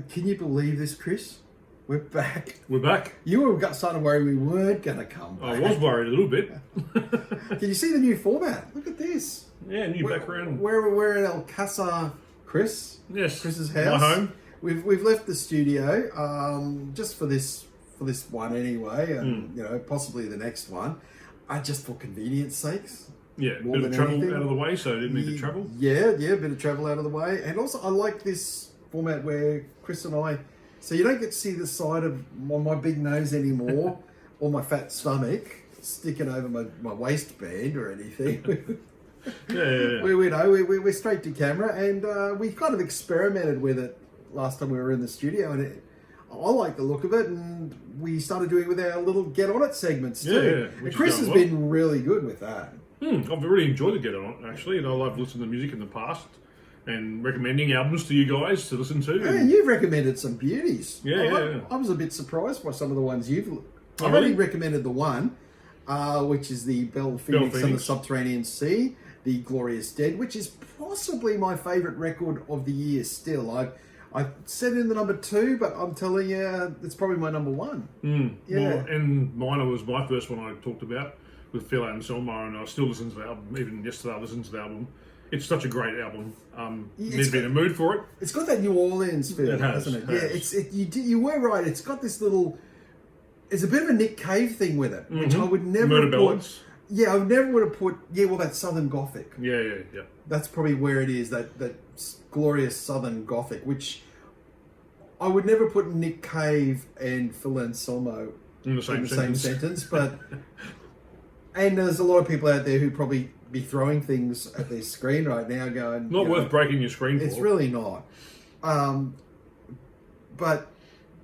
Can you believe this, Chris? We're back. We're back. You were starting to worry we weren't going to come back. I was worried a little bit. Can you see the new format? Look at this. Yeah, new background. We're in El Casa, Chris. Yes. Chris's house. My home. We've left the studio just for this one anyway, and possibly the next one. Just for convenience sakes. Yeah, a bit of travel out of the way, so I didn't need to travel. Yeah, a bit of travel out of the way. And also, I like this format where Chris and I, so you don't get to see the side of my big nose anymore, or my fat stomach sticking over my waistband or anything. Yeah. We're straight to camera, and we kind of experimented with it last time we were in the studio, and I like the look of it, and we started doing it with our little Get On It segments too. Yeah, and Chris has been really good with that. I've really enjoyed the Get On actually, and I love listening to music in the past and recommending albums to you guys to listen to. Yeah, you've recommended some beauties. Yeah. I was a bit surprised by some of the ones you've. Oh, I've really? only recommended the one, which is the Belle Phoenix and the Subterranean Sea, the Glorious Dead, which is possibly my favourite record of the year still. I said in the number 2, but I'm telling you, it's probably my number 1. Yeah. Well, and mine was my first one I talked about with Phil and Selma, and I still listen to the album. Even yesterday I listened to the album. It's such a great album. Need to be in the mood for it. It's got that New Orleans feel, hasn't it? You were right. It's got this little... It's a bit of a Nick Cave thing with it, which I would never Murder put... Ballads. Yeah, I never would have put... Yeah, well, that Southern Gothic. Yeah. That's probably where it is, that glorious Southern Gothic, which I would never put Nick Cave and Phil Anselmo in the same sentence, but... And there's a lot of people out there who probably be throwing things at their screen right now going... Not worth breaking your screen for. It's really not. But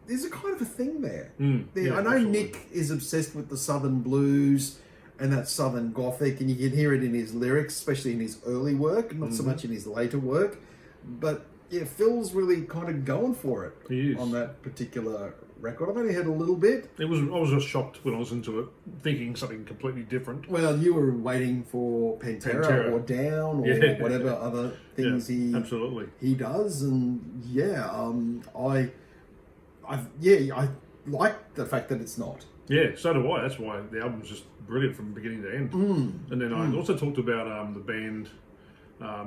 there's a kind of a thing there. I know absolutely. Nick is obsessed with the Southern blues and that Southern Gothic, and you can hear it in his lyrics, especially in his early work, not so much in his later work. But yeah, Phil's really kind of going for it on that particular record. I've only heard a little bit. I was just shocked when I listened to it, thinking something completely different. Well, you were waiting for Pantera. Or Down or whatever other things he does, and I like the fact that it's not. Yeah, so do I. That's why the album's just brilliant from beginning to end. And then I also talked about the band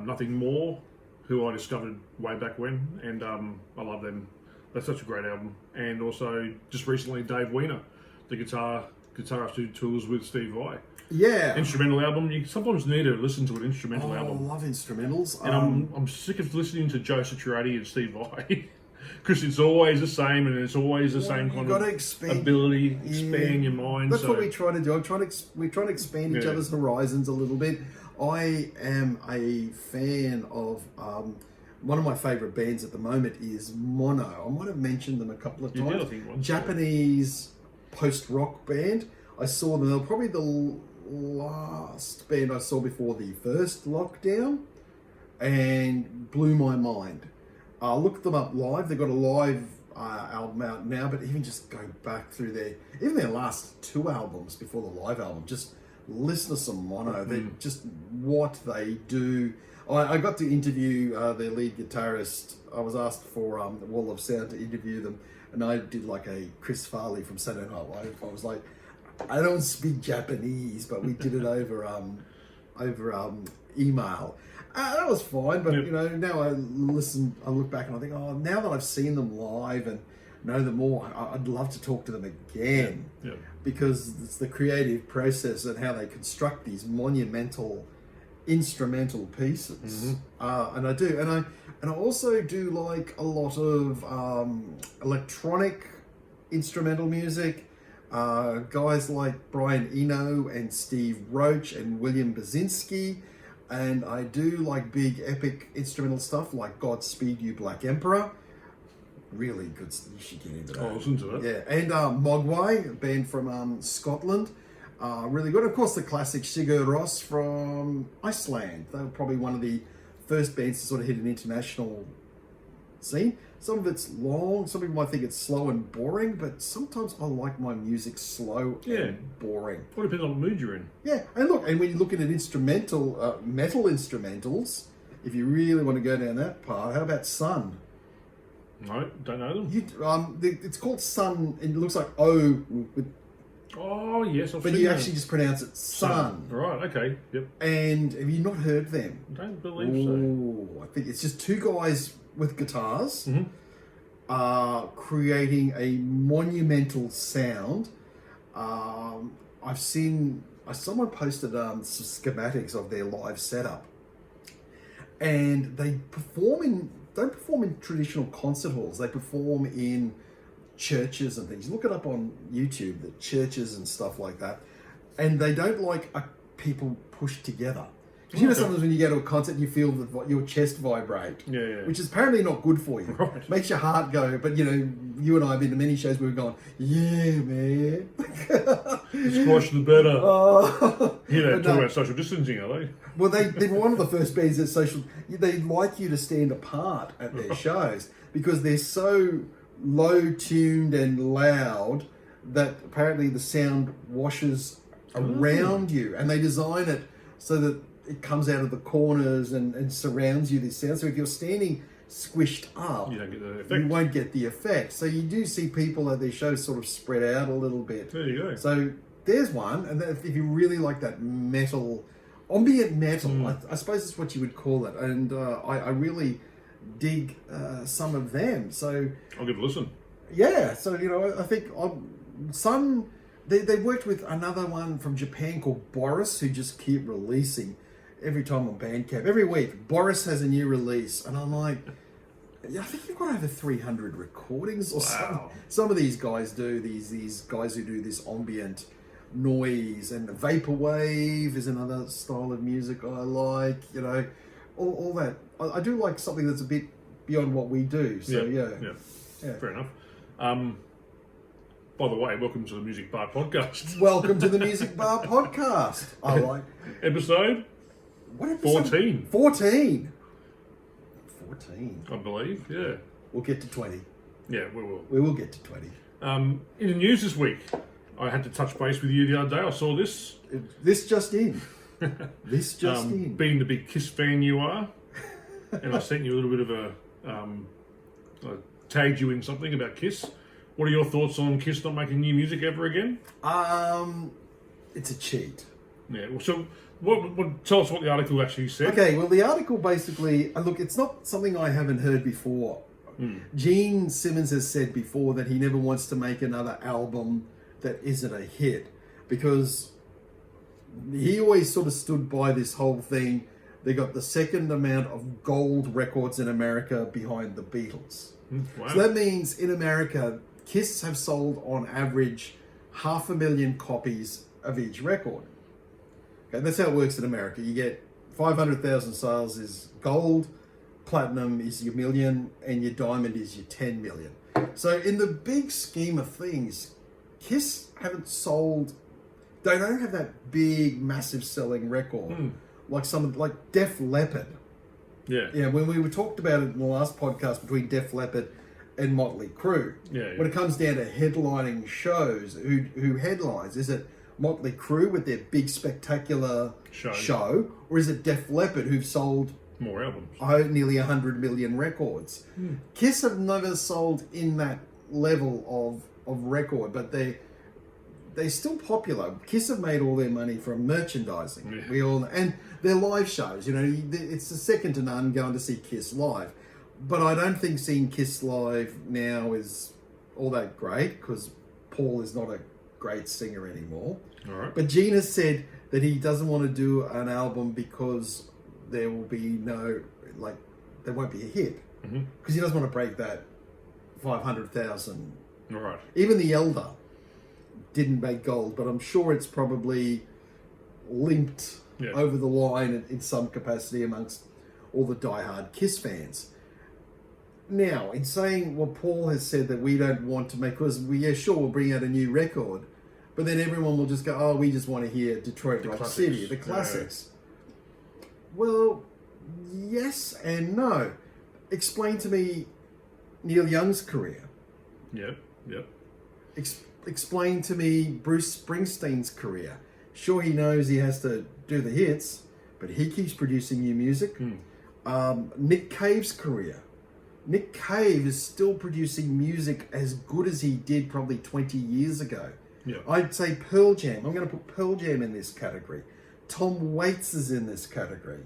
Nothing More, who I discovered way back when, and I love them. That's such a great album. And also, just recently, Dave Weiner, the guitarist who tours with Steve Vai. Yeah. Instrumental album. You sometimes need to listen to an instrumental album. I love instrumentals. And I'm sick of listening to Joe Satriani and Steve Vai. Because it's always the same, and it's always the same kind of ability, expand your mind. That's what we try to do. We're trying to expand each other's horizons a little bit. I am a fan of... one of my favourite bands at the moment is Mono. I might have mentioned them a couple of times. You did, I think, once. Japanese post-rock band. I saw them. They were probably the last band I saw before the first lockdown, and blew my mind. Look them up live. They've got a live album out now, but even just go back through their last 2 albums before the live album, just listen to some Mono. They're just what they do. I got to interview their lead guitarist. I was asked for the Wall of Sound to interview them, and I did like a Chris Farley from Saturday Night Live. I was like, I don't speak Japanese, but we did it over email. That was fine, but now I look back and I think, now that I've seen them live and know them more, I'd love to talk to them again. Because it's the creative process and how they construct these monumental instrumental pieces, and I do, and I also do like a lot of electronic instrumental music. Guys like Brian Eno and Steve Roach and William Basinski, and I do like big epic instrumental stuff like Godspeed You Black Emperor. Really good. You should get into that. I'll listen to it. Yeah, and Mogwai, a band from Scotland. Really good. Of course, the classic Sigur Rós from Iceland. They were probably one of the first bands to sort of hit an international scene. Some of it's long. Some people might think it's slow and boring, but sometimes I like my music slow and boring. Well, it depends on what mood you're in. Yeah, and look, and when you're looking at instrumental, metal instrumentals, if you really want to go down that path, how about Sun? No, don't know them. It's called Sun. It looks like O, Oh, yes, but you actually just pronounce it Sun. Right, okay, yep. And have you not heard them? I don't believe so. I think it's just two guys with guitars creating a monumental sound. Someone posted some schematics of their live setup, and they don't perform in traditional concert halls. They perform in churches and things. Look it up on YouTube, the churches and stuff like that. And they don't like people pushed together. Because sometimes when you go to a concert, you feel your chest vibrate, which is apparently not good for you. Right. Makes your heart go. But you and I have been to many shows where we've gone, yeah, man. Squash the better. Talking about social distancing, are they? Well, they were one of the first bands that they like you to stand apart at their shows because they're so low-tuned and loud that apparently the sound washes around you, and they design it so that it comes out of the corners and surrounds you, this sound. So if you're standing squished up, you don't get the effect. You won't get the effect. So you do see people at their shows sort of spread out a little bit. There you go. So there's one, and if you really like that metal, ambient metal, I suppose that's what you would call it. And I really dig some of them. So I'll give it a listen. Yeah, so I think some they worked with another one from Japan called Boris, who just keep releasing every time on Bandcamp. Every week, Boris has a new release, and I'm like, I think you've got over 300 recordings or something. Some of these guys do, these guys who do this ambient noise, and vaporwave is another style of music I like, all that. I do like something that's a bit beyond what we do, so yeah. Fair enough. By the way, welcome to the Music Bar Podcast. Welcome to the Music Bar Podcast. I like episode. What episode? 14. 14. I believe. Yeah. We'll get to 20. Yeah, we will. We will get to 20. In the news this week, I had to touch base with you the other day. I saw this. This just in. This just in. Being the big Kiss fan you are, and I sent you a little bit of I tagged you in something about Kiss. What are your thoughts on Kiss not making new music ever again? It's a cheat. Yeah. So, what? Tell us what the article actually said. Okay. Well, the article basically, look, it's not something I haven't heard before. Gene Simmons has said before that he never wants to make another album that isn't a hit, because he always sort of stood by this whole thing. They got the second amount of gold records in America behind the Beatles. Wow. So that means in America, Kiss have sold on average 500,000 copies of each record. Okay, that's how it works in America. You get 500,000 sales is gold, platinum is your million, and your diamond is your 10 million. So in the big scheme of things, Kiss haven't sold, they don't have that big, massive selling record like Def Leppard. Yeah, when we talked about it in the last podcast between Def Leppard and Motley Crue. Yeah. When it comes down to headlining shows, who headlines? Is it Motley Crue with their big spectacular show, or is it Def Leppard who've sold more albums? Nearly 100 million records. Kiss have never sold in that level of record, but they're still popular. Kiss have made all their money from merchandising. Yeah. And their live shows, it's the second to none going to see Kiss live. But I don't think seeing Kiss live now is all that great, because Paul is not a great singer anymore. All right. But Gene has said that he doesn't want to do an album because there will be there won't be a hit. Because he doesn't want to break that 500,000. All right. Even The Elder didn't make gold, but I'm sure it's probably limped over the line in some capacity amongst all the diehard Kiss fans. Now, in saying what Paul has said that we don't want to make, because we'll bring out a new record, but then everyone will just go, oh, we just want to hear Detroit Rock City, the classics. Yeah. Well, yes and no. Explain to me Neil Young's career. Yep. Explain to me Bruce Springsteen's career. Sure, he knows he has to do the hits, but he keeps producing new music. Nick Cave's career. Nick Cave is still producing music as good as he did probably 20 years ago. Yeah. I'd say Pearl Jam. I'm going to put Pearl Jam in this category. Tom Waits is in this category.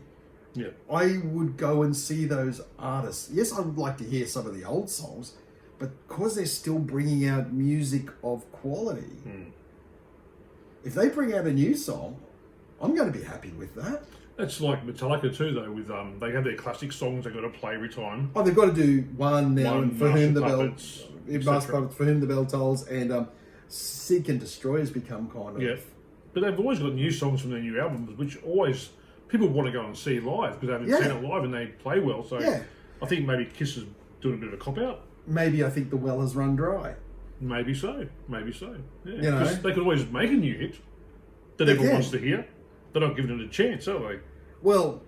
Yeah. I would go and see those artists. Yes, I would like to hear some of the old songs, but because they're still bringing out music of quality, if they bring out a new song, I'm going to be happy with that. That's like Metallica too, though. With they have their classic songs they've got to play every time. Oh, they've got to do one now, and For Whom the Bell, Master Puppets, For Whom the Bell Tolls, and Seek and Destroy has become kind of. Yeah, but they've always got new songs from their new albums, which always people want to go and see live because they haven't seen it live and they play well. So I think maybe Kiss is doing a bit of a cop out. Maybe I think the well has run dry. Maybe so. Maybe so. Yeah. You know, they could always make a new hit that everyone wants to hear. They're not giving it a chance, are they? Well,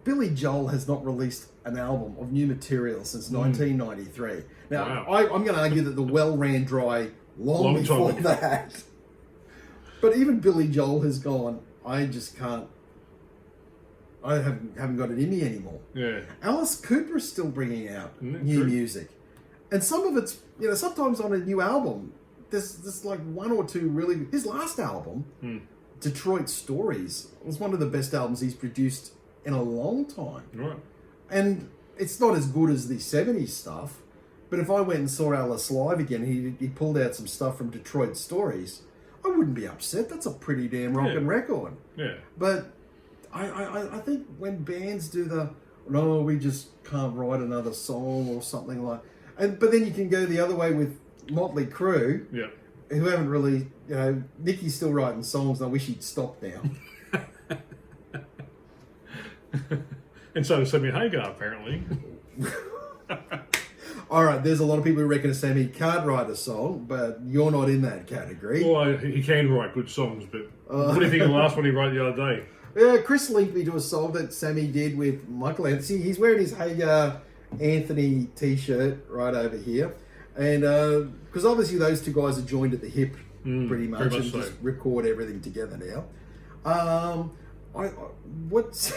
Billy Joel has not released an album of new material since 1993. Now, I'm going to argue that the well ran dry long before that. But even Billy Joel has gone, I just can't. I haven't got it in me anymore. Yeah. Alice Cooper's still bringing out new music. And some of it's, sometimes on a new album, there's like one or two really... His last album... Detroit Stories was one of the best albums he's produced in a long time. Right. And it's not as good as the 70s stuff, but if I went and saw Alice live again, he pulled out some stuff from Detroit Stories, I wouldn't be upset. That's a pretty damn rockin' record. Yeah. But I think when bands do no, we just can't write another song or something like... But then you can go the other way with Motley Crue. Yeah. Who haven't really, Nicky's still writing songs, and I wish he'd stop now. And so does Sammy Hagar, apparently. All right, there's a lot of people who reckon Sammy can't write a song, but you're not in that category. Well, he can write good songs, but what do you think of the last one he wrote the other day? Yeah, Chris linked me to a song that Sammy did with Michael Anthony. He's wearing his Hagar Anthony t-shirt right over here. And because obviously those two guys are joined at the hip pretty much and just record everything together now. What's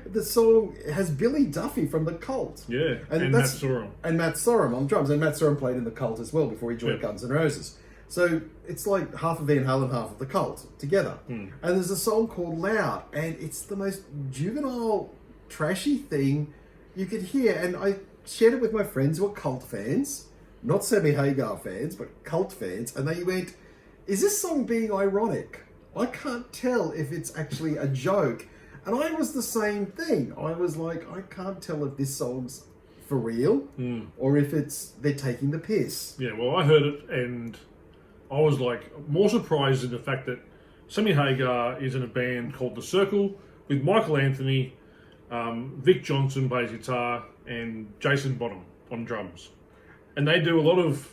the song has Billy Duffy from the Cult? Yeah, and Matt Sorum. And Matt Sorum on drums. And Matt Sorum played in the Cult as well before he joined Guns N' Roses. So it's like half of Van Halen, half of the Cult together. And there's a song called Loud, and it's the most juvenile, trashy thing you could hear. And I shared it with my friends who are Cult fans. Not Sammy Hagar fans, but Cult fans. And they went, is this song being ironic? I can't tell if it's actually a joke. And I was the same thing. I was like, I can't tell if this song's for real or if they're taking the piss. Yeah, well, I heard it and I was like more surprised in the fact that Sammy Hagar is in a band called The Circle with Michael Anthony, Vic Johnson plays guitar, and Jason Bonham on drums. And they do a lot of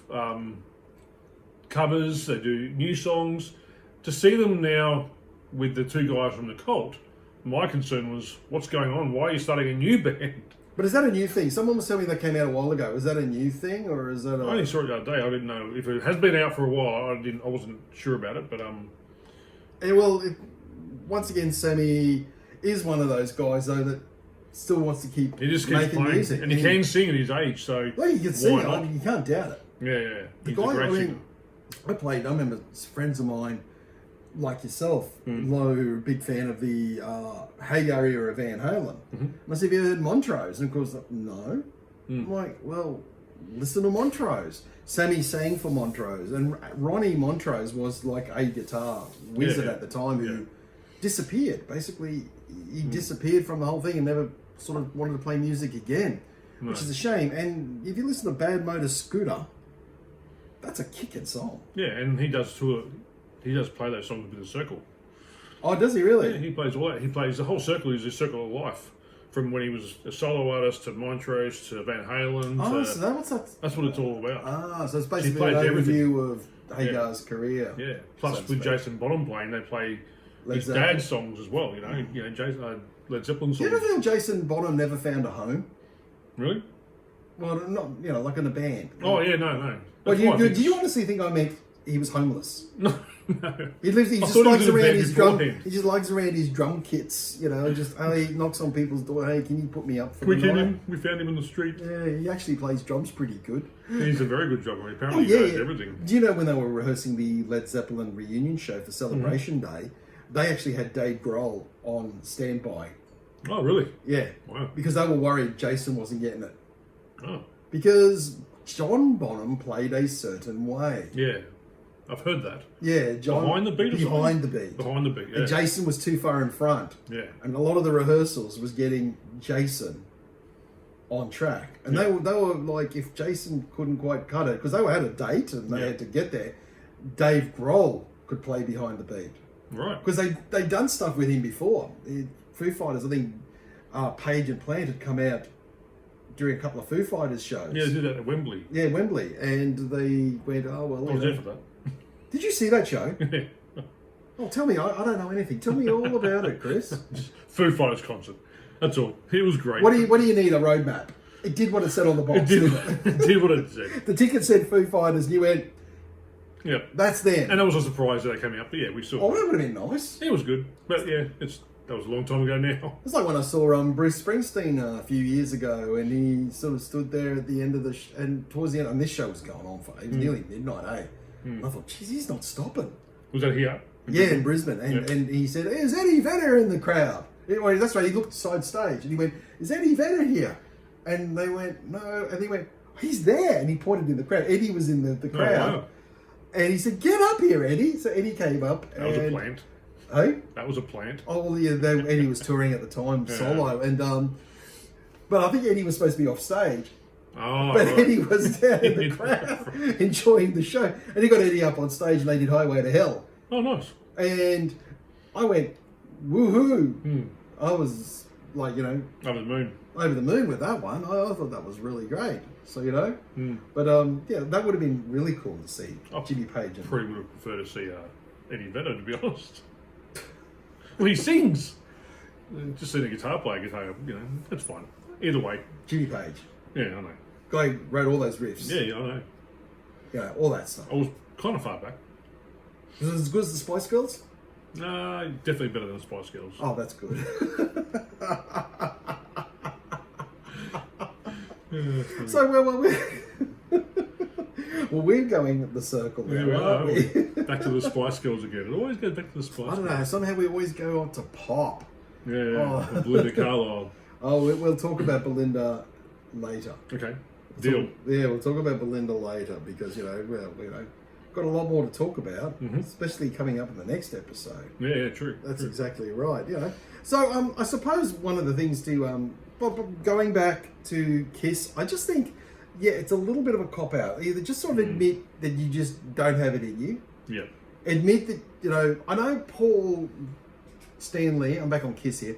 covers, they do new songs. To see them now with the two guys from the Cult, my concern was, what's going on? Why are you starting a new band? But is that a new thing? Someone was telling me that came out a while ago. Is that a new thing, or is that? I only saw it the other day. I didn't know if it has been out for a while. I wasn't sure about it, but once again, Sammy is one of those guys though that still wants to keep making music, and he can sing at his age. So well, you can sing. You can't doubt it. Yeah. The guy. I remember friends of mine, like yourself, Lo, who are a big fan of the Hagar era of Van Halen. And I said, have you ever heard Montrose? And of course, no. I'm like, well, listen to Montrose. Sammy sang for Montrose. And Ronnie Montrose was like a guitar wizard at the time who disappeared. Basically, he disappeared from the whole thing and never sort of wanted to play music again, which is a shame. And if you listen to Bad Motor Scooter, that's a kicking song. Yeah, and he does tour. He does play those songs with The Circle. Oh, does he really? Yeah, he plays all that. He plays the whole Circle. Is his circle of life, from when he was a solo artist to Montrose to Van Halen. So that's what it's all about. So it's basically an overview of Hagar's career. Yeah. Plus, with Jason Bonham playing, they play his dad's songs as well. Jason, Led Zeppelin songs. Do you ever feel Jason Bonham never found a home? Really? Well, not like in a band. Oh yeah, no. But do you honestly think I meant he was homeless. No. He lives. He I just thought he lugs was in around bed his drum. beforehand. He just lugs around his drum kits. You know, just he knocks on people's door. Hey, can you put me up for We the found night? him. We found him in the street. Yeah, he actually plays drums pretty good. He's a very good drummer. Oh Apparently, yeah, he knows yeah. everything. Do you know when they were rehearsing the Led Zeppelin reunion show for Celebration Day, they actually had Dave Grohl on standby. Oh, really? Yeah. Wow. Because they were worried Jason wasn't getting it. Oh, Because John Bonham played a certain way. yeah. I've heard that. Yeah, John. Behind the beat or something? Behind the beat. Behind the beat, yeah. And Jason was too far in front. Yeah. And a lot of the rehearsals was getting Jason on track. And they were like, if Jason couldn't quite cut it, because they had a date and they had to get there, Dave Grohl could play behind the beat. Right. Because they'd done stuff with him before. Foo Fighters, I think Page and Plant had come out during a couple of Foo Fighters shows. Yeah, they did that at Wembley. Yeah, Wembley. And they went, oh, well... I was there for that. Did you see that show? Oh, tell me. I don't know anything. Tell me all about it, Chris. Foo Fighters concert. That's all. It was great. What do you need? A roadmap? It did what it said on the box. It did, didn't it did what it said. The ticket said Foo Fighters, and you went, Yeah. that's them. And that was a surprise that they came out. But yeah, we saw Oh, it. that would have been nice. It was good. But yeah, that was a long time ago now. It's like when I saw Bruce Springsteen a few years ago, and he sort of stood there at the end of the and towards the end, and this show was going on it was nearly midnight, eh? And I thought, geez, he's not stopping. Was that here? Yeah, in Brisbane, and he said, "Is Eddie Vedder in the crowd?" Well, that's right. He looked side stage, and he went, "Is Eddie Vedder here?" And they went, "No," and he went, "He's there," and he pointed in the crowd. Eddie was in the crowd, Oh, wow. and he said, "Get up here, Eddie." So Eddie came up. That was a plant. Hey? That was a plant. Oh, yeah, Eddie was touring at the time, solo, and but I think Eddie was supposed to be off stage, Oh, but right. Eddie was down in the crowd enjoying the show, and he got Eddie up on stage, and they did Highway to Hell, Oh, nice. and I went, woohoo! I was like, Over the moon. over the moon with that one. I thought that was really great. So but yeah, that would have been really cool to see Jimmy Page. Probably would have preferred to see Eddie Vedder, to be honest. Well, he sings. Just seeing a guitar player, that's fine. Either way. Jimmy Page, Yeah, I know. guy who wrote all those riffs. Yeah, I know. All that stuff. I was kind of far back. Was it as good as the Spice Girls? Definitely better than the Spice Girls. Oh, that's good. So, we're going the circle now, Yeah, we aren't we? Back to the Spice Girls again. It always goes back to the Spice I don't Girls. know. Somehow we always go on to pop. Yeah. Belinda Carlisle. Oh, we'll talk about Belinda later. Okay. Deal. Yeah, we'll talk about Belinda later because got a lot more to talk about, especially coming up in the next episode. Yeah, true. That's true. exactly right. So I suppose one of the things to going back to Kiss, I just think, it's a little bit of a cop out. Either just sort of admit that you just don't have it in you. Yeah. Admit that I know Paul Stanley. I'm back on Kiss here.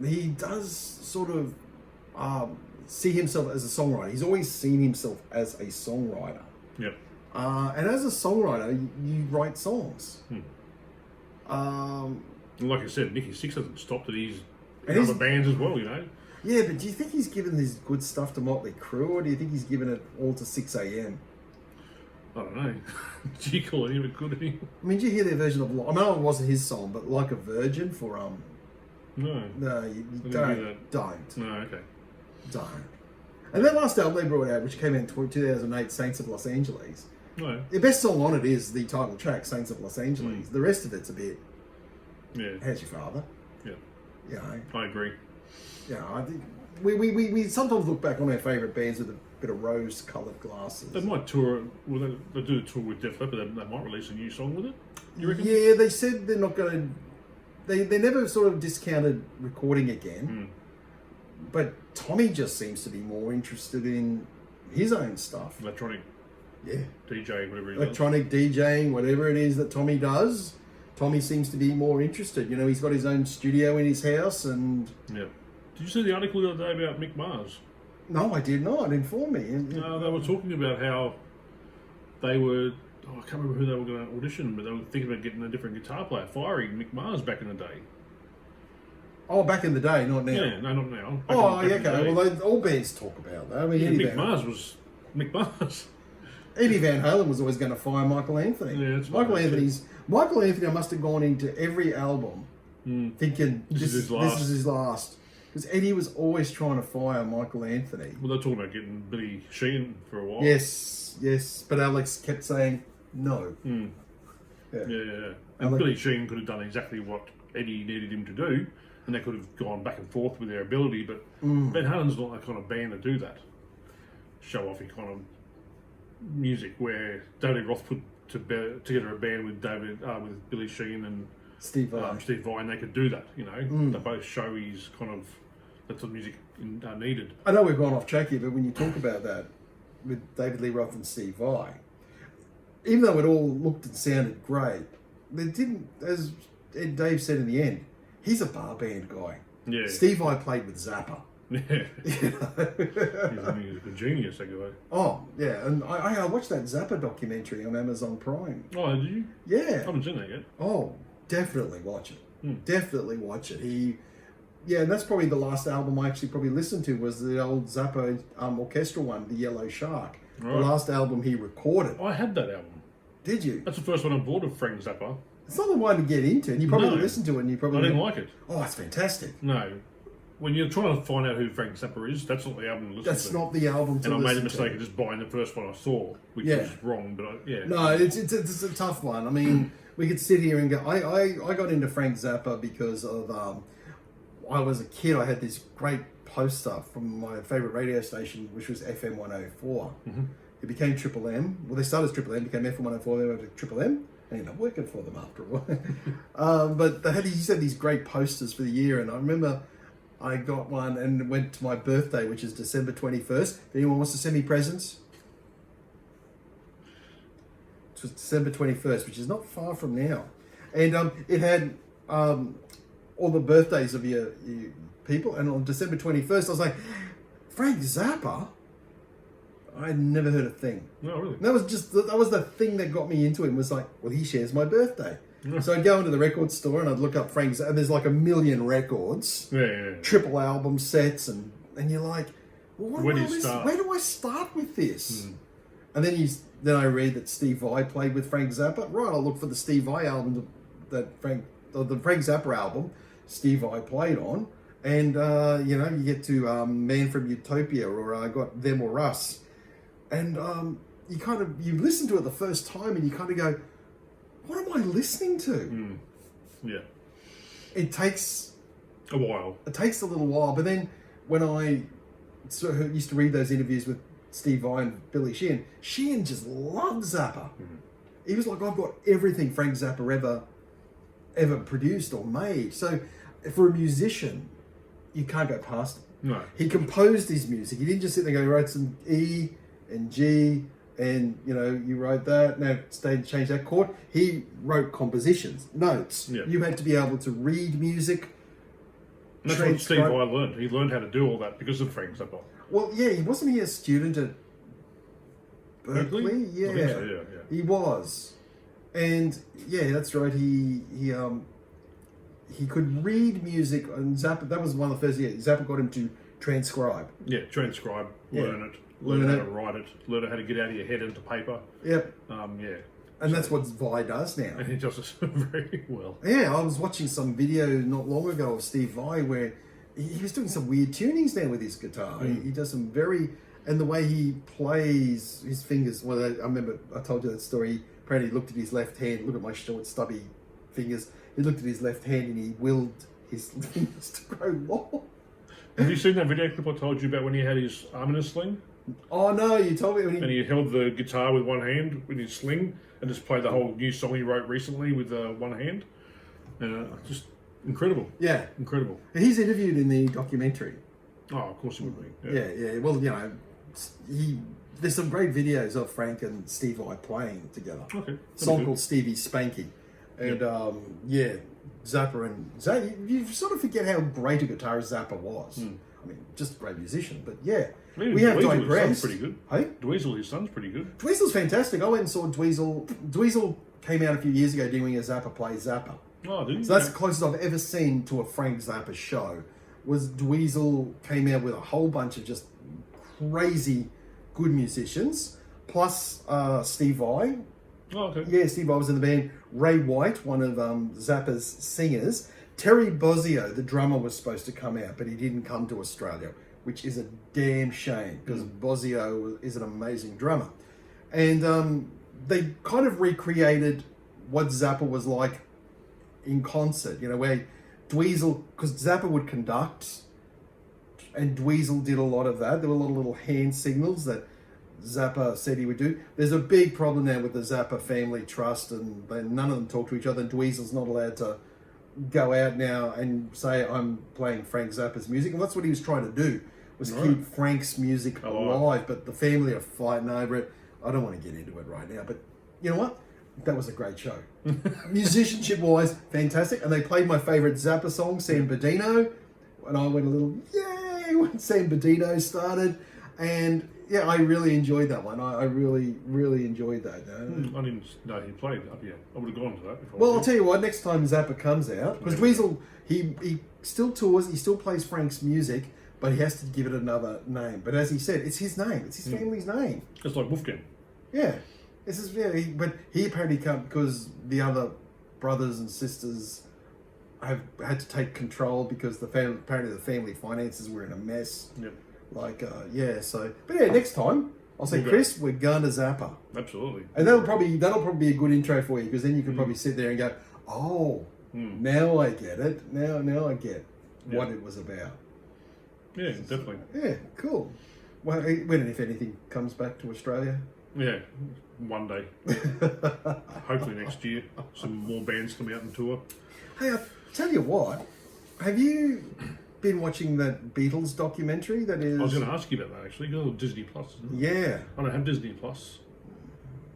He does sort of see himself as a songwriter. He's always seen himself as a songwriter. Yep. And as a songwriter, you write songs. And like I said, Nicky Six hasn't stopped it. He's And in he's- other bands as well, Yeah, but do you think he's given this good stuff to Motley Crue, or do you think he's given it all to 6 a.m.? I don't know. Did you call any of it good? I mean, did you hear their version of... I know it wasn't his song, but Like a Virgin for... No. No, you didn't hear don't. that. No, okay. Don't. And that last album they brought out, which came out in 2008, Saints of Los Angeles, No. the best song on it is the title track, Saints of Los Angeles. The rest of it's a bit... Yeah. How's your father? Yeah. I agree. I think we sometimes look back on our favourite bands with a bit of rose-coloured glasses. They might tour. Well, they do a tour with Def Leppard. They might release a new song with it. You reckon? Yeah, they said they're not going to... They never sort of discounted recording again. But Tommy just seems to be more interested in his own stuff. Electronic. Yeah. DJ, whatever he Electronic DJing, whatever it is that Tommy does. Tommy seems to be more interested. He's got his own studio in his house and... Yeah. Did you see the article the other day about Mick Mars? No, I did not. Inform me. They were talking about how they were... I can't remember who they were going to audition, but they were thinking about getting a different guitar player, firing Mick Mars back in the day. Oh, back in the day, not now. Yeah, no, not now. Back in the day. Well, all bands talk about that. I mean, Yeah, any Mick band. Mars was Mick Mars. Eddie Van Halen was always going to fire Michael Anthony. Yeah, that's Michael Anthony must have gone into every album thinking this is his last. Because Eddie was always trying to fire Michael Anthony. Well, they're talking about getting Billy Sheehan for a while. Yes. But Alex kept saying no. Yeah. And Billy Sheehan could have done exactly what Eddie needed him to do, and they could have gone back and forth with their ability. But Van Halen's not that kind of band to do that. Show offy kind of music where David Roth put together a band with Billy Sheehan and Steve Vai, and they could do that. You know, they both show he's kind of that's what music needed. I know we've gone off track here, but when you talk about that with David Lee Roth and Steve Vai, even though it all looked and sounded great, they didn't. As Dave said in the end, he's a bar band guy. Yeah. Steve Vai played with Zappa. Yeah. You know? He's a genius, that guy. Oh, yeah. And I watched that Zappa documentary on Amazon Prime. Oh, did you? Yeah. I haven't seen that yet. Oh, definitely watch it. Definitely watch it. And that's probably the last album I actually probably listened to was the old Zappa orchestral one, The Yellow Shark. Right. The last album he recorded. I had that album. Did you? That's the first one I bought of Frank Zappa. It's not the one to get into, and you probably listened to it, and you probably... I didn't like it. Oh, it's fantastic. No. When you're trying to find out who Frank Zappa is, that's not the album to listen to. That's not the album to listen to. And I made the mistake of just buying the first one I saw, which was wrong, but No, it's a tough one. I mean, we could sit here and go... I got into Frank Zappa because of... I was a kid, I had this great poster from my favourite radio station, which was FM 104. It became Triple M. Well, they started as Triple M, became FM 104, then went to Triple M. I ended up working for them after a while. But they used to have these great posters for the year, and I remember I got one and went to my birthday, which is December 21st. If anyone wants to send me presents, it was December 21st, which is not far from now. And it had all the birthdays of your people, and on December 21st, I was like, Frank Zappa? I'd never heard a thing. No, really? That was the thing that got me into him, was like, well, he shares my birthday. So I'd go into the record store and I'd look up Frank Zappa, and there's like 1 million records, triple album sets, and you're like, well, where do I start with this? And then I read that Steve Vai played with Frank Zappa. Right, I'll look for the Steve Vai album, the Frank Zappa album Steve Vai played on, and you get to Man from Utopia, or I got Them or Us, and you listen to it the first time and you kind of go, what am I listening to? Yeah. It takes a while. It takes a little while, but then when I used to read those interviews with Steve Vai and Billy Sheehan, Sheehan just loved Zappa. He was like, I've got everything Frank Zappa ever produced or made. So for a musician, you can't go past it. No. He composed his music. He didn't just sit there and go, he wrote some E and G, and you wrote that, now change that chord. He wrote compositions, notes. Yeah. You had to be able to read music. And that's what Steve Vai learned. He learned how to do all that because of Frank Zappa. Well, yeah, wasn't he a student at Berkeley? Yeah. I think so, yeah. He was. And yeah, that's right. He could read music, and Zappa, that was one of the first, Zappa got him to transcribe. Yeah, transcribe, learn it. Learn how to write it. Learn how to get out of your head into paper. Yep. And that's what Vai does now. And he does it very well. Yeah, I was watching some video not long ago of Steve Vai where he was doing some weird tunings now with his guitar. He does some and the way he plays his fingers. Well, I remember I told you that story. Apparently he looked at his left hand, look at my short stubby fingers. He looked at his left hand and he willed his fingers to grow long. Have you seen that video clip I told you about when he had his arm in a sling? Oh no, you told me. And he held the guitar with one hand with his sling and just played the whole new song he wrote recently with one hand. Just incredible. Yeah. Incredible. He's interviewed in the documentary. Oh, of course he would be. Yeah. Well, there's some great videos of Frank and Steve Vai playing together. Okay. A song called Stevie Spanky. And Zappa and Zappa, you sort of forget how great a guitarist Zappa was. I mean, just a great musician, but yeah. We have digressed. His son's pretty good. Hey? Dweezil, his son's pretty good. Dweezil's fantastic. I went and saw Dweezil. Dweezil came out a few years ago doing a Zappa Plays Zappa. Oh, did he? So that's the closest I've ever seen to a Frank Zappa show. Was Dweezil came out with a whole bunch of just crazy good musicians, plus Steve Vai. Oh, okay. Yeah, Steve Vai was in the band. Ray White, one of Zappa's singers. Terry Bozzio, the drummer, was supposed to come out, but he didn't come to Australia, which is a damn shame because Bozzio is an amazing drummer. And they kind of recreated what Zappa was like in concert, where Dweezil, because Zappa would conduct, and Dweezil did a lot of that. There were a lot of little hand signals that Zappa said he would do. There's a big problem now with the Zappa family trust, and none of them talk to each other, and Dweezil's not allowed to go out now and say, I'm playing Frank Zappa's music. And that's what he was trying to do, was keep Frank's music alive, but the family are fighting over it. I don't want to get into it right now, but you know what? That was a great show. Musicianship-wise, fantastic. And they played my favourite Zappa song, San Bernardino, and I went a little, yay, when San Bernardino started. And yeah, I really enjoyed that one. I really, really enjoyed that. I didn't know he played up yet. I would have gone to that. I'll tell you what, next time Zappa comes out, because Dweezil, he still tours, he still plays Frank's music, but he has to give it another name. But as he said, it's his name. It's his family's name. It's like Wolfgang. Yeah. But he apparently can't, because the other brothers and sisters have had to take control because apparently the family finances were in a mess. Yep. But next time I'll say, Chris, we're going to Zappa. Absolutely. And that'll probably be a good intro for you, because then you can probably sit there and go, now I get it. Now I get what it was about. Yeah, definitely. Yeah, cool. Well, when and if anything comes back to Australia. Yeah, one day. Hopefully next year. Some more bands come out and tour. Hey, I'll tell you what. Have you been watching that Beatles documentary that is... I was going to ask you about that, actually. Go to Disney Plus, isn't it? Yeah. I don't have Disney Plus.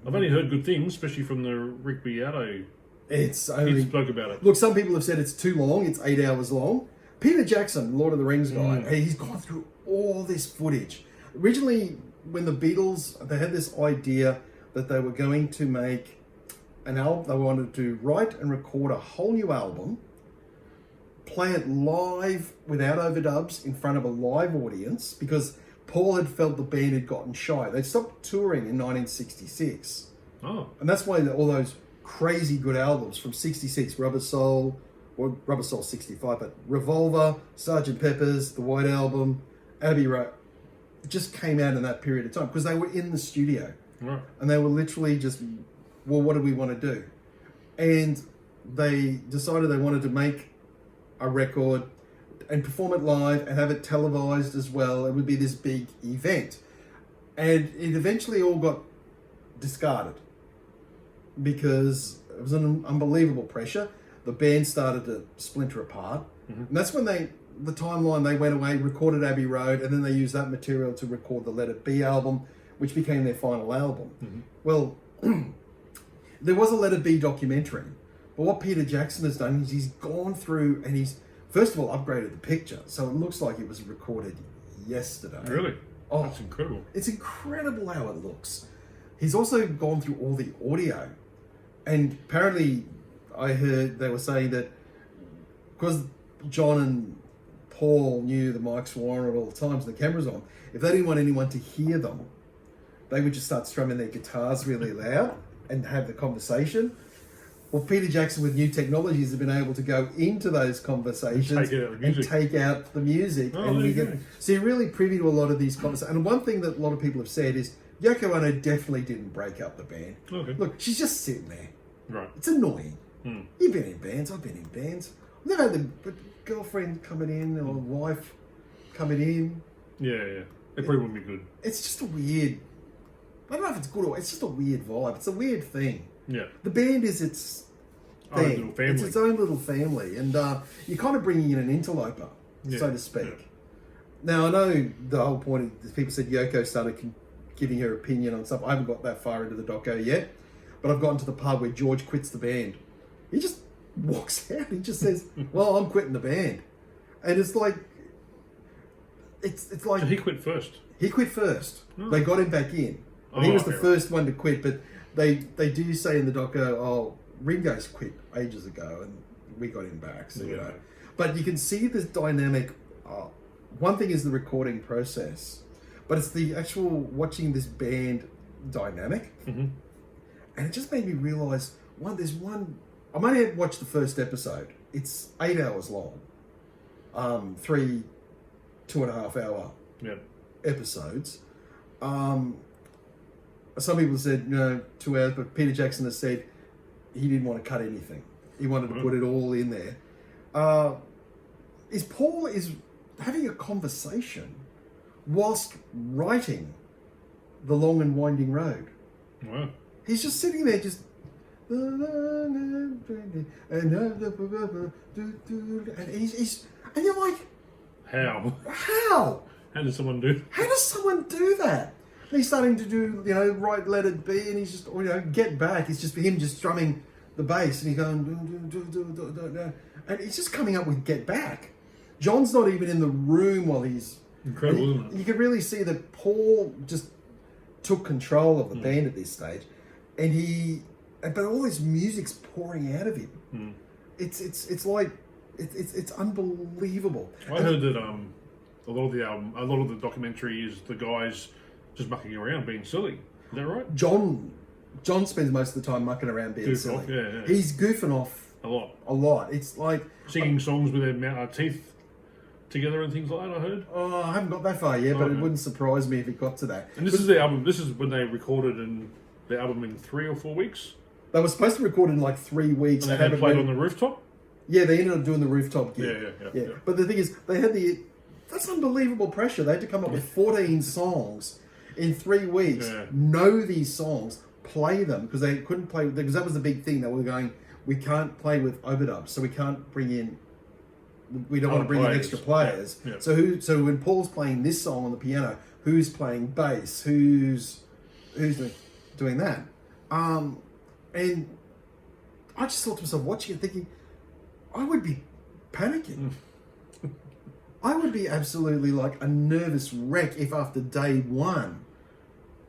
I've only heard good things, especially from the Rick Beato. He spoke about it. Look, some people have said it's too long. It's 8 hours long. Peter Jackson, Lord of the Rings guy, he's gone through all this footage. Originally, when the Beatles, they had this idea that they were going to make an album. They wanted to write and record a whole new album, play it live without overdubs in front of a live audience, because Paul had felt the band had gotten shy. They stopped touring in 1966. Oh. And that's why all those crazy good albums from 66, Rubber Soul 65, but Revolver, Sgt. Pepper's, The White Album, Abbey Road, just came out in that period of time, because they were in the studio. Right. And they were literally just, what do we want to do? And they decided they wanted to make a record and perform it live and have it televised as well. It would be this big event. And it eventually all got discarded because it was an unbelievable pressure. The band started to splinter apart. And that's when the timeline, they went away, recorded Abbey Road, and then they used that material to record the Let It Be album, which became their final album. Well, there was a Let It Be documentary, but what Peter Jackson has done is he's gone through and he's, first of all, upgraded the picture, so it looks like it was recorded yesterday. Really? Oh, that's incredible. It's incredible how it looks. He's also gone through all the audio, and apparently I heard they were saying that because John and Paul knew the mics were on at all times and the cameras on, if they didn't want anyone to hear them, they would just start strumming their guitars really loud and have the conversation. Well, Peter Jackson with new technologies have been able to go into those conversations and take out the music. So you're really privy to a lot of these conversations. And one thing that a lot of people have said is Yoko Ono definitely didn't break up the band. Okay. Look, she's just sitting there. Right. It's annoying. You've been in bands, I've been in bands. I've never had the girlfriend coming in or wife coming in. Yeah. It probably wouldn't be good. It's just a weird, I don't know if it's good or it's just a weird vibe. It's a weird thing. Yeah. The band is its thing. Little family. It's its own little family. And you're kind of bringing in an interloper, so to speak. Yeah. Now, I know the whole point is people said Yoko started giving her opinion on stuff. I haven't got that far into the doco yet, but I've gotten to the part where George quits the band. He just walks out. He just says, well, I'm quitting the band. And it's like, it's like... So he quit first? He quit first. Oh. They got him back in. He was the first one to quit, but they do say in the doco, Ringo's quit ages ago and we got him back. So, you know. But you can see this dynamic. One thing is the recording process, but it's the actual watching this band dynamic. And it just made me realise, I might have watched the first episode. It's 8 hours long. 3 2.5 hour episodes. Some people said, 2 hours, but Peter Jackson has said he didn't want to cut anything. He wanted to put it all in there. Paul is having a conversation whilst writing The Long and Winding Road. Wow. He's just sitting there, just... And you're like... How? How does someone do that? And he's starting to do, right, let it be, and he's just, get back. It's just him just strumming the bass, and he's going, and he's just coming up with get back. John's not even in the room while he's... Incredible, isn't it? You can really see that Paul just took control of the band at this stage, but all this music's pouring out of him. It's like it's unbelievable. I heard that a lot of the documentary is the guys just mucking around, being silly. Is that right? John spends most of the time mucking around being silly. Off, yeah. He's goofing off a lot. It's like singing songs with their teeth together and things like that. I heard. Oh, I haven't got that far yet, but it wouldn't surprise me if it got to that. And this is the album. This is when they recorded the album in 3 or 4 weeks. They were supposed to record in like 3 weeks. And they had played on the rooftop. Yeah, they ended up doing the rooftop gig. Yeah. But the thing is, they had that's unbelievable pressure. They had to come up with 14 songs in 3 weeks. Yeah. Know these songs, play them, because they couldn't play, because that was the big thing. They were going, we can't play with overdubs, so we can't bring in. We don't want to bring in extra players. Yeah. So when Paul's playing this song on the piano, who's playing bass? Who's doing that? And I just thought to myself, watching it, thinking, I would be panicking. I would be absolutely like a nervous wreck if after day one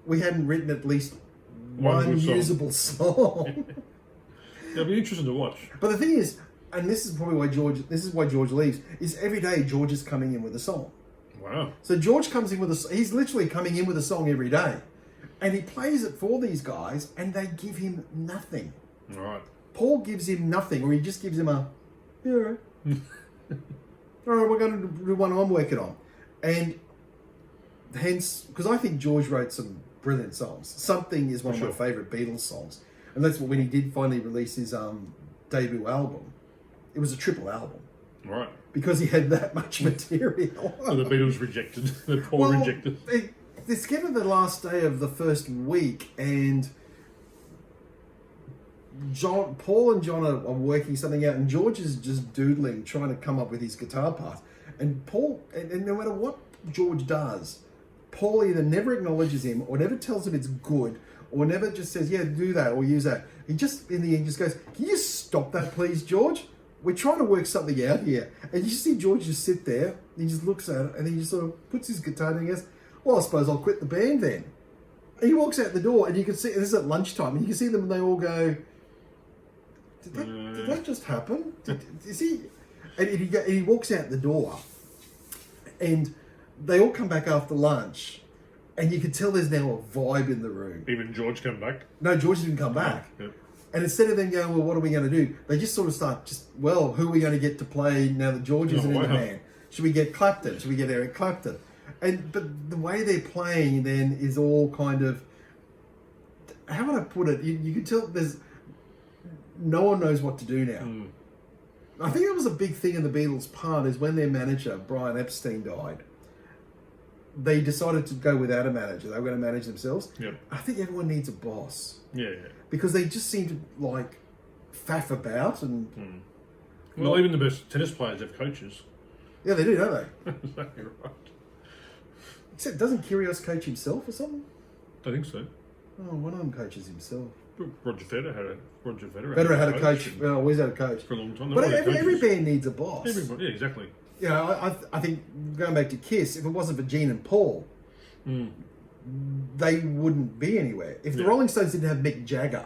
we hadn't written at least one usable song. It'll be interesting to watch. But the thing is, and this is probably why George leaves, is every day George is coming in with a song. Wow. So George comes in he's literally coming in with a song every day. And he plays it for these guys and they give him nothing. All right. Paul gives him nothing, or he just gives him all right, we're going to do one I'm working on. And hence, because I think George wrote some brilliant songs. Something is one of my favourite Beatles songs. And that's when he did finally release his debut album. It was a triple album. Right. Because he had that much material. So the Beatles rejected. The Paul rejected. It's given the last day of the first week, and Paul and John are working something out, and George is just doodling, trying to come up with his guitar part. And Paul, and no matter what George does, Paul either never acknowledges him, or never tells him it's good, or never just says, yeah, do that, or use that. He just, in the end, just goes, can you just stop that, please, George? We're trying to work something out here. And you see George just sit there, and he just looks at it, and he just sort of puts his guitar down and he goes, well, I suppose I'll quit the band then. And he walks out the door, and you can see, this is at lunchtime, and you can see them, and they all go, did that just happen? Is he? And he walks out the door, and they all come back after lunch, and you can tell there's now a vibe in the room. Even George come back? No, George didn't come back. Yep. And instead of them going, well, what are we going to do? They just sort of start, who are we going to get to play now that George isn't in the band? Should we get Clapton? Should we get Eric Clapton? But the way they're playing then is all kind of, how would I put it? You can tell no one knows what to do now. I think that was a big thing in the Beatles' part, is when their manager, Brian Epstein, died, they decided to go without a manager. They were going to manage themselves. Yep. I think everyone needs a boss. Yeah. Because they just seem to, like, faff about and... Well, even the best tennis players have coaches. Yeah, they do, don't they? Exactly right. Except, doesn't Kyrgios coach himself or something? I think so. Oh, one of them coaches himself. Roger Federer had a coach. Well, always had a coach. For a long time. But every band needs a boss. Everybody, yeah, exactly. You know, I think, going back to Kiss, if it wasn't for Gene and Paul, they wouldn't be anywhere. If the Rolling Stones didn't have Mick Jagger...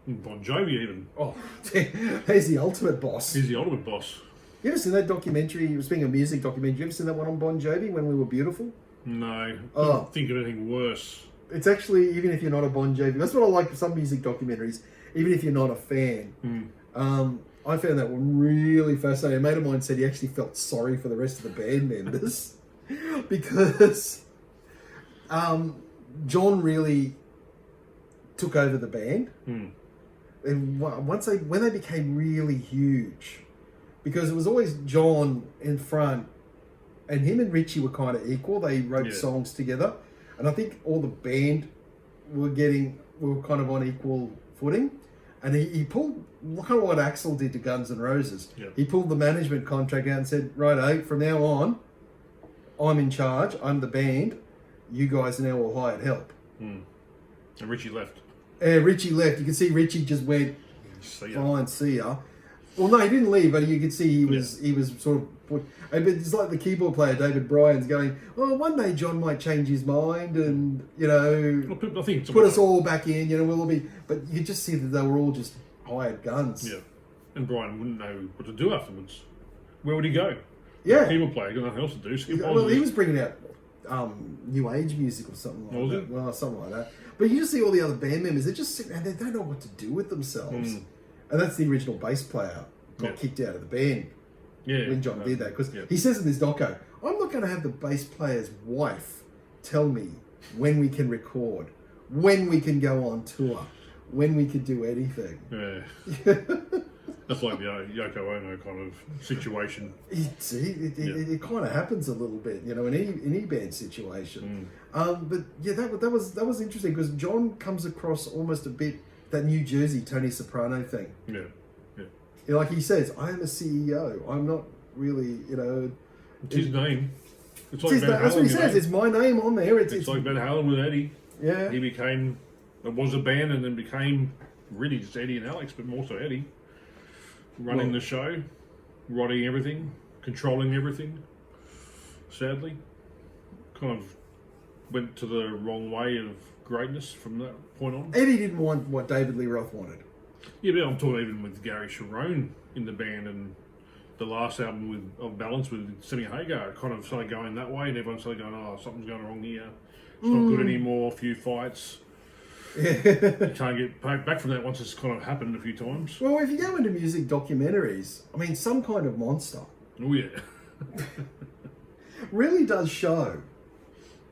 Bon Jovi even. Oh, he's the ultimate boss. He's the ultimate boss. You ever seen that documentary, speaking of music documentary, you ever seen that one on Bon Jovi, When We Were Beautiful? No. Oh. Couldn't think of anything worse. It's actually, even if you're not a Bon Jovi, that's what I like with some music documentaries, even if you're not a fan. I found that one really fascinating. A mate of mine said he actually felt sorry for the rest of the band members because John really took over the band. And when they became really huge, because it was always John in front, and him and Richie were kind of equal. They wrote songs together, and I think all the band were kind of on equal footing. And he pulled kind of what Axl did to Guns N' Roses. He pulled the management contract out and said, "Righto, from now on, I'm in charge. I'm the band. You guys now will hire help." And Richie left. Richie left. You can see Richie just went, "Fine, see ya." Well, no, he didn't leave, but you could see he was sort of. But it's like the keyboard player David Bryan's going, "Oh, one day John might change his mind, and I think put us all back in. We'll all be." But you could just see that they were all just hired guns. Yeah, and Bryan wouldn't know what to do afterwards. Where would he go? Yeah, keyboard player got nothing else to do. So he was bringing out new age music or something like that. Well, something like that. But you just see all the other band members. They're just sitting and they don't know what to do with themselves. And that's the original bass player got kicked out of the band when John did that. Because he says in this doco, "I'm not going to have the bass player's wife tell me when we can record, when we can go on tour, when we could do anything." Yeah. That's like the Yoko Ono kind of situation. It kind of happens a little bit, in any band situation. But yeah, that was interesting because John comes across almost a bit that New Jersey Tony Soprano thing. Yeah. Like he says, "I am a CEO. I'm not really, It's his name. It's like that's what he says. It's my name on there. It's like Van Halen with Eddie. Yeah. It was a band and then became really just Eddie and Alex, but more so Eddie. Running the show, writing everything, controlling everything. Sadly, kind of went to the wrong way of greatness from that point on. Eddie didn't want what David Lee Roth wanted. Yeah, but I'm talking even with Gary Cherone in the band and the last album of Balance with Sammy Hagar, it kind of started going that way, and everyone started going, "Oh, something's going wrong here. It's not good anymore. A few fights." You can't get back from that once it's kind of happened a few times. Well, if you go into music documentaries, I mean, Some Kind of Monster. Oh yeah. Really does show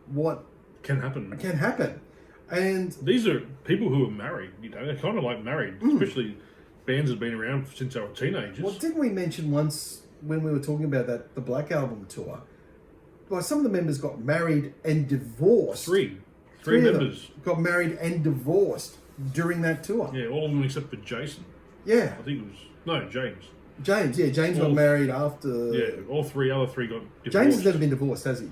what can happen. And these are people who are married, they're kind of like married, especially bands that have been around since they were teenagers. Well, didn't we mention once when we were talking about the Black Album tour, well, some of the members got married and divorced. Three members got married and divorced during that tour. Yeah, all of them except for Jason. Yeah. I think it was, no, James. James got married after... Yeah, other three got divorced. James has never been divorced, has he?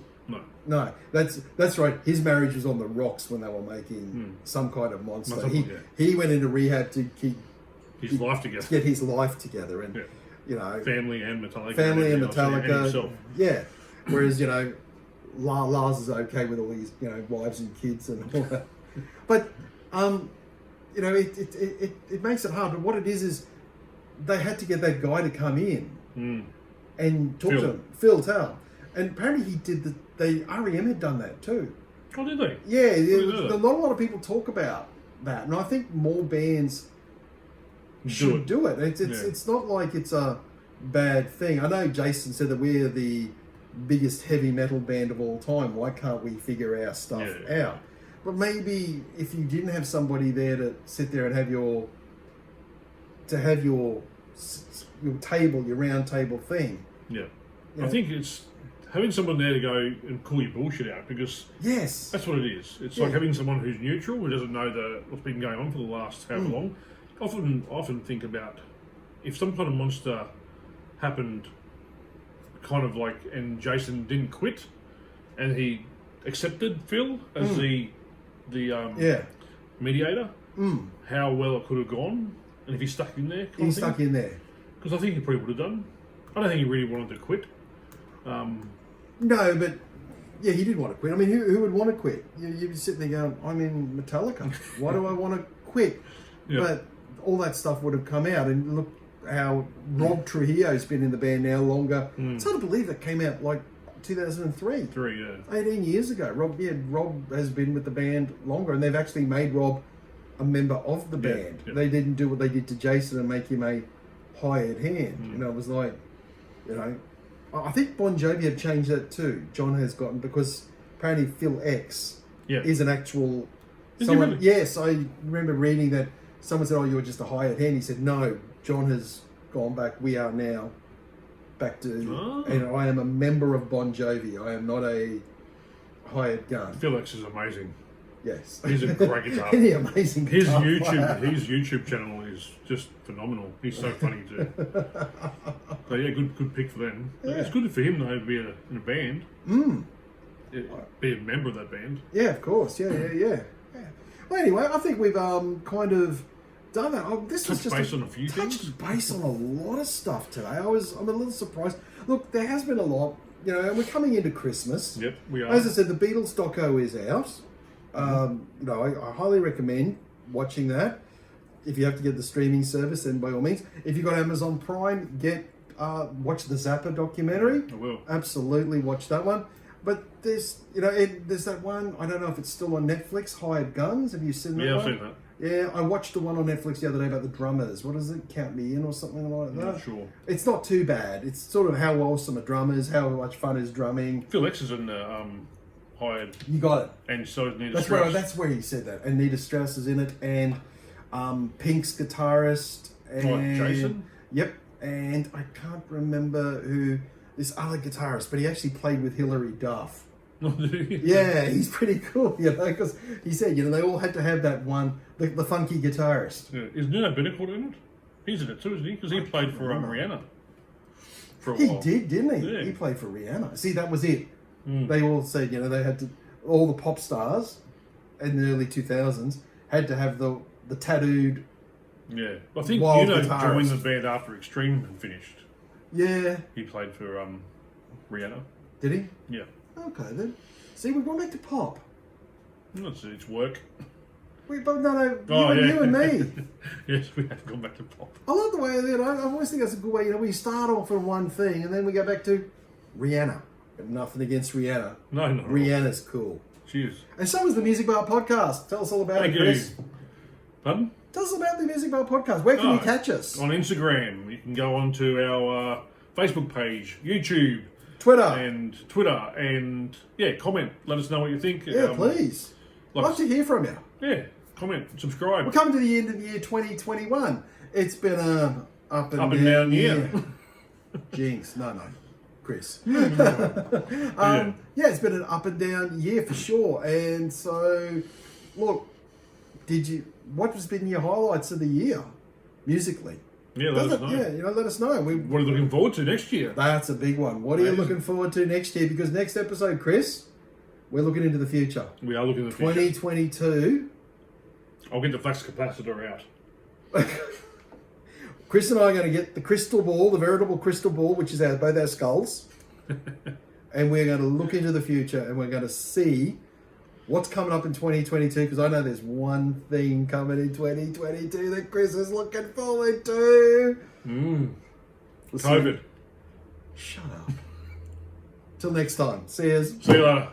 No, that's right. His marriage was on the rocks when they were making Some Kind of Monster. He went into rehab to keep his life together, to get his life together, and family and Metallica. And himself. Yeah. Whereas Lars is okay with all his wives and kids and all that, but it makes it hard. But what it is they had to get that guy to come in and talk to him, Phil Tell. And apparently he did REM had done that too. Oh, did they? Yeah, not a lot of people talk about that, and I think more bands should do it. It's not like it's a bad thing. I know Jason said that we're the biggest heavy metal band of all time. Why can't we figure our stuff out? But maybe if you didn't have somebody there to sit there and have your table, your round table thing. Yeah. I think it's having someone there to go and call your bullshit out, because that's what it is. It's like having someone who's neutral, who doesn't know what's been going on for the last however long. Often think about if some kind of monster happened, kind of like, and Jason didn't quit, and he accepted Phil as the mediator. How well it could have gone, and if he stuck in there, stuck in there, because I think he probably would have done. I don't think he really wanted to quit. No, but he did want to quit. I mean, who would want to quit? You'd be sitting there going, "I'm in Metallica. Why do I want to quit?" But all that stuff would have come out, and look how Rob Trujillo's been in the band now longer. It's hard to believe that came out like 2003. 18 years ago. Rob has been with the band longer, and they've actually made Rob a member of the band. They didn't do what they did to Jason and make him a hired hand. You know, it was like, you know, I think Bon Jovi have changed that too. John has gotten, because apparently Phil X is an actual someone. Yes, I remember reading that someone said, "Oh, you're just a hired hand." He said, "No, John has gone back. We are now back to, and I am a member of Bon Jovi. I am not a hired gun." Phil X is amazing. Yes, he's a great guitar. Any amazing his guitar YouTube channel is just phenomenal. He's so funny too. So yeah, good pick for them. Yeah. It's good for him though to be in a band. Be a member of that band. Yeah, of course. Yeah. Well, anyway, I think we've kind of done that. This was just based on a few things. Touched base on a lot of stuff today. I'm a little surprised. Look, there has been a lot. You know, and we're coming into Christmas. Yep, we are. As I said, the Beatles doco is out. You know, I highly recommend watching that. If you have to get the streaming service, then by all means. If you've got Amazon Prime, watch the Zappa documentary. I will. Absolutely watch that one. But there's that one, I don't know if it's still on Netflix, Hired Guns. Have you seen that one? I've seen that. Yeah, I watched the one on Netflix the other day about the drummers. What is it? Count Me In or something like that? Not sure. It's not too bad. It's sort of how awesome a drummer is, how much fun is drumming. Phil X is in the Hired. You got it. And so is Nita Strauss. That's where he said that. And Nita Strauss is in it. And Pink's guitarist. And, Jason? Yep. And I can't remember who... this other guitarist, but he actually played with Hilary Duff. Yeah, he's pretty cool, you know, because he said, you know, they all had to have that one, the funky guitarist. Yeah. Is Nuno Betancourt in it? He's in it too, isn't he? Because he played for Rihanna for a He while. did, didn't he? Yeah. He played for Rihanna. See, that was it. They all said, you know, they had to, all the pop stars in the early 2000s had to have the tattooed. Yeah, I think Nuno joined the band after Extreme had finished. Yeah. He played for Rihanna. Did he? Yeah. Okay then. See, we've gone back to pop. It's work. You and me. Yes, we have gone back to pop. I love the way, you know, I always think that's a good way, you know, we start off on one thing and then we go back to Rihanna. Got nothing against Rihanna. No. Rihanna's cool. She is. And so is the Music Bar Podcast. Tell us all about it, Chris. Pardon? Tell us about the Music Bar Podcast. Where can you catch us? On Instagram. You can go onto our Facebook page, YouTube, Twitter, and comment. Let us know what you think. Yeah, please. Love to hear from you. Yeah, comment, subscribe. We're coming to the end of the year 2021. It's been a up and down year. Jinx. No. Chris. Yeah, it's been an up and down year for sure. And so, look, what has been your highlights of the year, musically? Yeah, let us know. Yeah, you know, let us know. What are you looking forward to next year? That's a big one. What are you looking forward to next year? Because next episode, Chris, we're looking into the future. We are looking into the future. 2022. I'll get the flux capacitor out. Chris and I are going to get the crystal ball, the veritable crystal ball, which is both our skulls. And we're going to look into the future and we're going to see what's coming up in 2022, because I know there's one thing coming in 2022 that Chris is looking forward to. COVID. Shut up. Till next time. See you later.